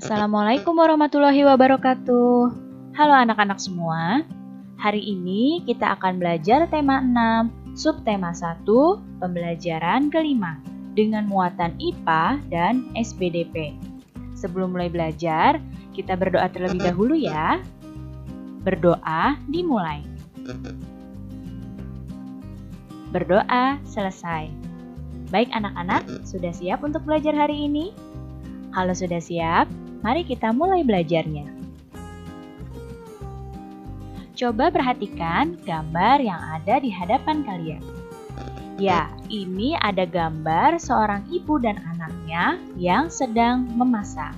Assalamualaikum warahmatullahi wabarakatuh. Halo anak-anak semua. Hari ini kita akan belajar tema 6, subtema 1, pembelajaran kelima dengan muatan IPA dan SPDP. Sebelum mulai belajar, kita berdoa terlebih dahulu ya. Berdoa dimulai. Berdoa selesai. Baik anak-anak, sudah siap untuk belajar hari ini? Kalau sudah siap, mari kita mulai belajarnya. Coba perhatikan gambar yang ada di hadapan kalian. Ya, ini ada gambar seorang ibu dan anaknya yang sedang memasak.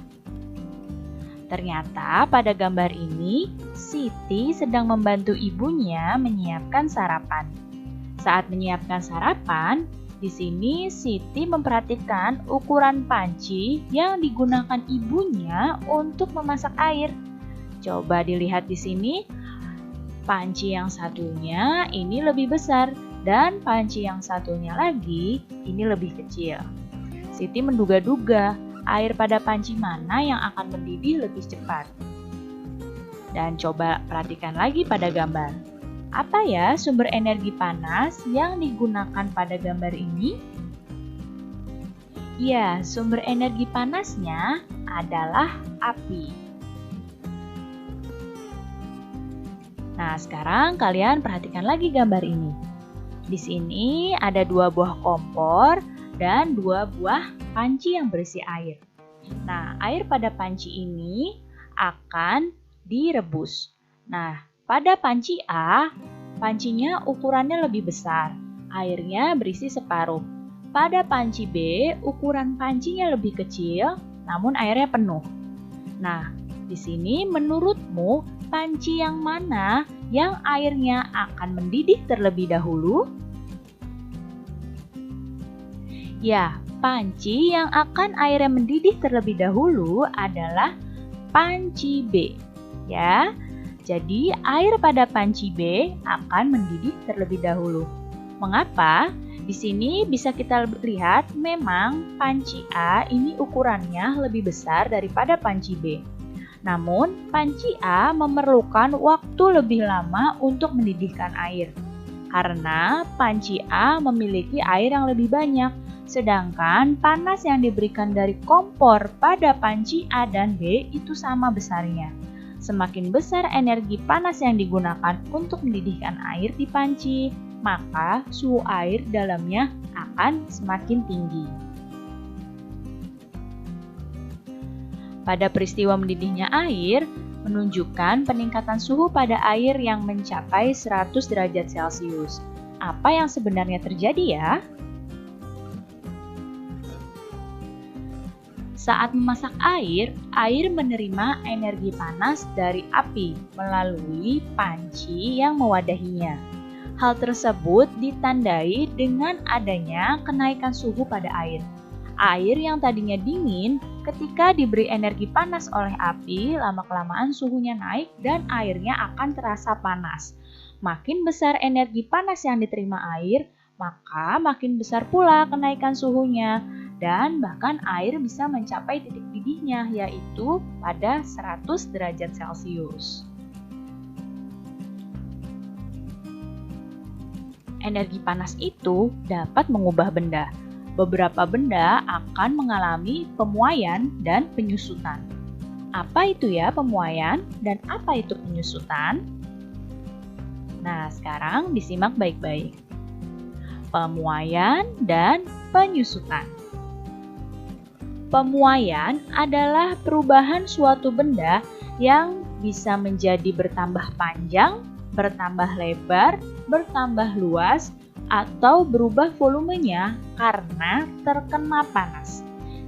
Ternyata pada gambar ini, Siti sedang membantu ibunya menyiapkan sarapan. Saat menyiapkan sarapan, di sini Siti memperhatikan ukuran panci yang digunakan ibunya untuk memasak air. Coba dilihat di sini, panci yang satunya ini lebih besar dan panci yang satunya lagi ini lebih kecil. Siti menduga-duga air pada panci mana yang akan mendidih lebih cepat. Dan coba perhatikan lagi pada gambar. Apa ya sumber energi panas yang digunakan pada gambar ini? Ya, sumber energi panasnya adalah api. Nah, sekarang kalian perhatikan lagi gambar ini. Di sini ada 2 buah kompor dan 2 buah panci yang berisi air. Nah, air pada panci ini akan direbus. Nah, pada panci A, pancinya ukurannya lebih besar, airnya berisi separuh. Pada panci B, ukuran pancinya lebih kecil, namun airnya penuh. Nah, di sini menurutmu panci yang mana yang airnya akan mendidih terlebih dahulu? Ya, panci yang akan airnya mendidih terlebih dahulu adalah panci B. Ya. Jadi, air pada panci B akan mendidih terlebih dahulu. Mengapa? Di sini bisa kita lihat memang panci A ini ukurannya lebih besar daripada panci B. Namun, panci A memerlukan waktu lebih lama untuk mendidihkan air. Karena panci A memiliki air yang lebih banyak, sedangkan panas yang diberikan dari kompor pada panci A dan B itu sama besarnya. Semakin besar energi panas yang digunakan untuk mendidihkan air di panci, maka suhu air dalamnya akan semakin tinggi. Pada peristiwa mendidihnya air, menunjukkan peningkatan suhu pada air yang mencapai 100 derajat Celcius. Apa yang sebenarnya terjadi ya? Saat memasak air menerima energi panas dari api melalui panci yang mewadahinya. Hal tersebut ditandai dengan adanya kenaikan suhu pada air. Air yang tadinya dingin, ketika diberi energi panas oleh api, lama-kelamaan suhunya naik dan airnya akan terasa panas. Makin besar energi panas yang diterima air, maka makin besar pula kenaikan suhunya. Dan bahkan air bisa mencapai titik didihnya, yaitu pada 100 derajat Celcius. Energi panas itu dapat mengubah benda. Beberapa benda akan mengalami pemuaian dan penyusutan. Apa itu ya pemuaian dan apa itu penyusutan? Nah, sekarang disimak baik-baik. Pemuaian dan penyusutan. Pemuaian adalah perubahan suatu benda yang bisa menjadi bertambah panjang, bertambah lebar, bertambah luas, atau berubah volumenya karena terkena panas.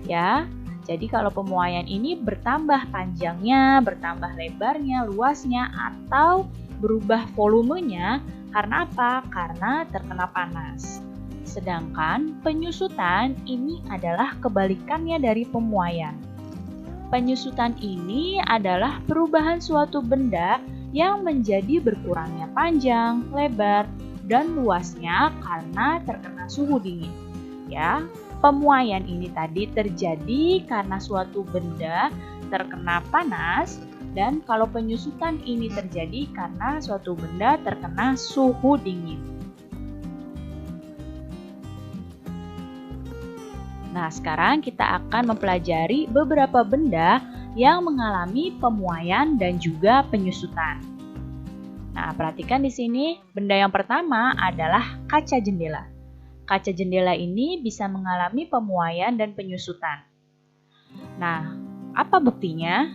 Ya, jadi kalau pemuaian ini bertambah panjangnya, bertambah lebarnya, luasnya, atau berubah volumenya karena apa? Karena terkena panas. Sedangkan penyusutan ini adalah kebalikannya dari pemuaian. Penyusutan ini adalah perubahan suatu benda yang menjadi berkurangnya panjang, lebar, dan luasnya karena terkena suhu dingin. Ya, Pemuaian ini tadi terjadi karena suatu benda terkena panas, dan kalau penyusutan ini terjadi karena suatu benda terkena suhu dingin. Nah, sekarang kita akan mempelajari beberapa benda yang mengalami pemuaian dan juga penyusutan. Nah, perhatikan di sini, benda yang pertama adalah kaca jendela. Kaca jendela ini bisa mengalami pemuaian dan penyusutan. Nah, apa buktinya?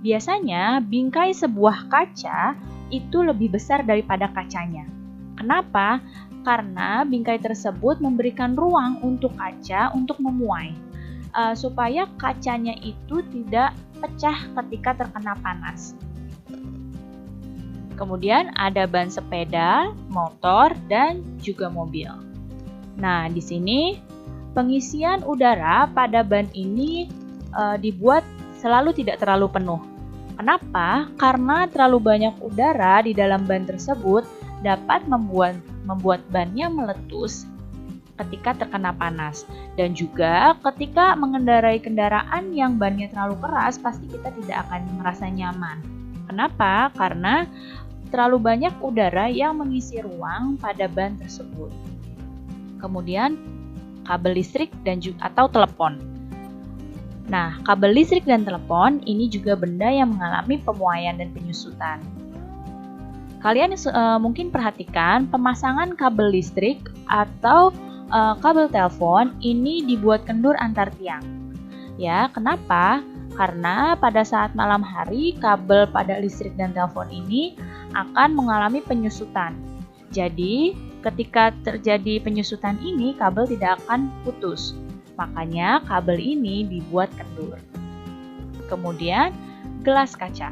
Biasanya bingkai sebuah kaca itu lebih besar daripada kacanya. Kenapa? Karena bingkai tersebut memberikan ruang untuk kaca untuk memuai, supaya kacanya itu tidak pecah ketika terkena panas. Kemudian ada ban sepeda, motor, dan juga mobil. Nah, di sini pengisian udara pada ban ini dibuat selalu tidak terlalu penuh. Kenapa? Karena terlalu banyak udara di dalam ban tersebut dapat membuat bannya meletus ketika terkena panas. Dan juga ketika mengendarai kendaraan yang bannya terlalu keras, pasti kita tidak akan merasa nyaman. Kenapa? Karena terlalu banyak udara yang mengisi ruang pada ban tersebut. Kemudian kabel listrik dan atau telepon. Nah, kabel listrik dan telepon ini juga benda yang mengalami pemuaian dan penyusutan. Kalian mungkin perhatikan pemasangan kabel listrik atau kabel telepon ini dibuat kendur antar tiang. Ya, kenapa? Karena pada saat malam hari kabel pada listrik dan telepon ini akan mengalami penyusutan. Jadi, ketika terjadi penyusutan ini, kabel tidak akan putus. Makanya kabel ini dibuat kendur. Kemudian, gelas kaca.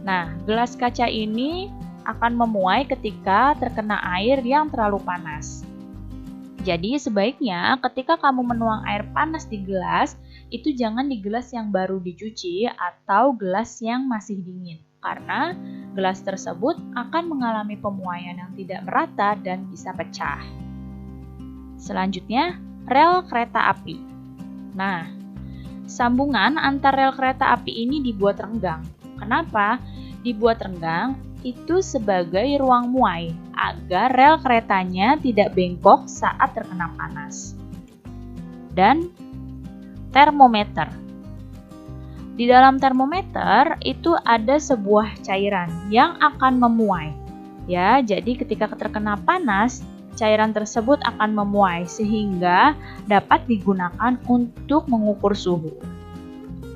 Nah, gelas kaca ini akan memuai ketika terkena air yang terlalu panas. Jadi sebaiknya ketika kamu menuang air panas di gelas, itu jangan di gelas yang baru dicuci atau gelas yang masih dingin. Karena gelas tersebut akan mengalami pemuaian yang tidak merata dan bisa pecah. Selanjutnya, rel kereta api. Nah, sambungan antar rel kereta api ini dibuat renggang. Kenapa? Dibuat renggang itu sebagai ruang muai agar rel keretanya tidak bengkok saat terkena panas. Dan termometer. Di dalam termometer itu ada sebuah cairan yang akan memuai. Ya, jadi ketika terkena panas, cairan tersebut akan memuai sehingga dapat digunakan untuk mengukur suhu.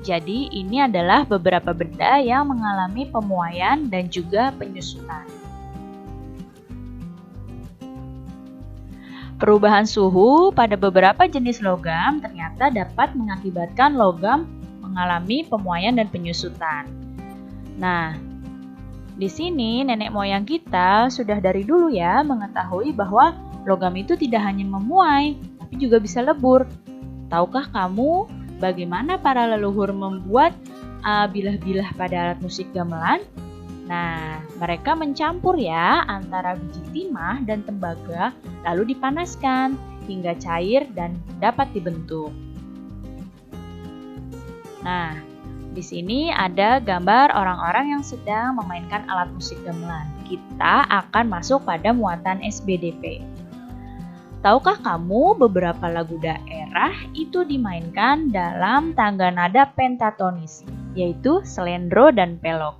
Jadi ini adalah beberapa benda yang mengalami pemuaian dan juga penyusutan. Perubahan suhu pada beberapa jenis logam ternyata dapat mengakibatkan logam mengalami pemuaian dan penyusutan. Nah, di sini nenek moyang kita sudah dari dulu ya mengetahui bahwa logam itu tidak hanya memuai, tapi juga bisa lebur. Tahukah kamu bagaimana para leluhur membuat bilah-bilah pada alat musik gamelan? Nah, mereka mencampur ya antara biji timah dan tembaga lalu dipanaskan hingga cair dan dapat dibentuk. Nah, di sini ada gambar orang-orang yang sedang memainkan alat musik gamelan. Kita akan masuk pada muatan SBDP. Tahukah kamu beberapa lagu daerah itu dimainkan dalam tangga nada pentatonis, yaitu slendro dan pelok.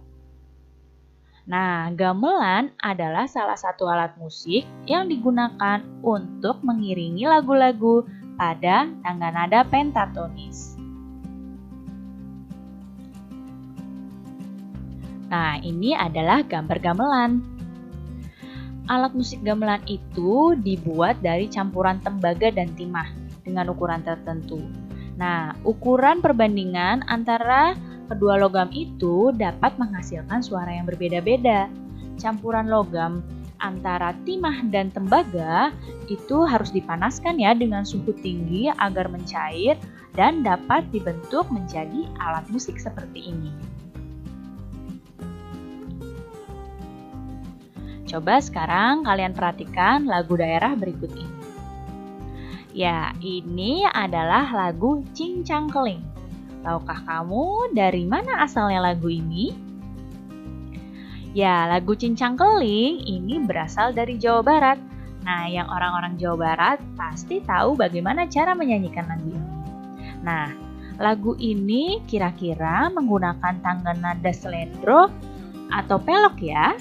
Nah, gamelan adalah salah satu alat musik yang digunakan untuk mengiringi lagu-lagu pada tangga nada pentatonis. Nah, ini adalah gambar gamelan. Alat musik gamelan itu dibuat dari campuran tembaga dan timah dengan ukuran tertentu. Nah, ukuran perbandingan antara kedua logam itu dapat menghasilkan suara yang berbeda-beda. Campuran logam antara timah dan tembaga itu harus dipanaskan ya dengan suhu tinggi agar mencair dan dapat dibentuk menjadi alat musik seperti ini. Coba sekarang kalian perhatikan lagu daerah berikut ini. Ya, ini adalah lagu Cincang Keling. Tahukah kamu dari mana asalnya lagu ini? Ya, lagu Cincang Keling ini berasal dari Jawa Barat. Nah, yang orang-orang Jawa Barat pasti tahu bagaimana cara menyanyikan lagu ini. Nah, lagu ini kira-kira menggunakan tangga nada slendro atau pelok ya?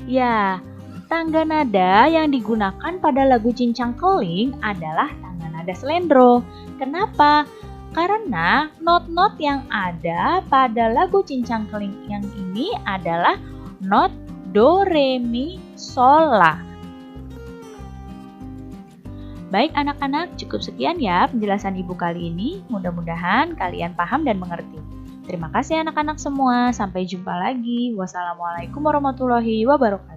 Ya, tangga nada yang digunakan pada lagu Cincang Keling adalah tangga nada slendro. Kenapa? Karena not-not yang ada pada lagu Cincang Keling yang ini adalah not do, re, mi, sol, la. Baik anak-anak, cukup sekian ya penjelasan Ibu kali ini. Mudah-mudahan kalian paham dan mengerti. Terima kasih anak-anak semua. Sampai jumpa lagi. Wassalamualaikum warahmatullahi wabarakatuh.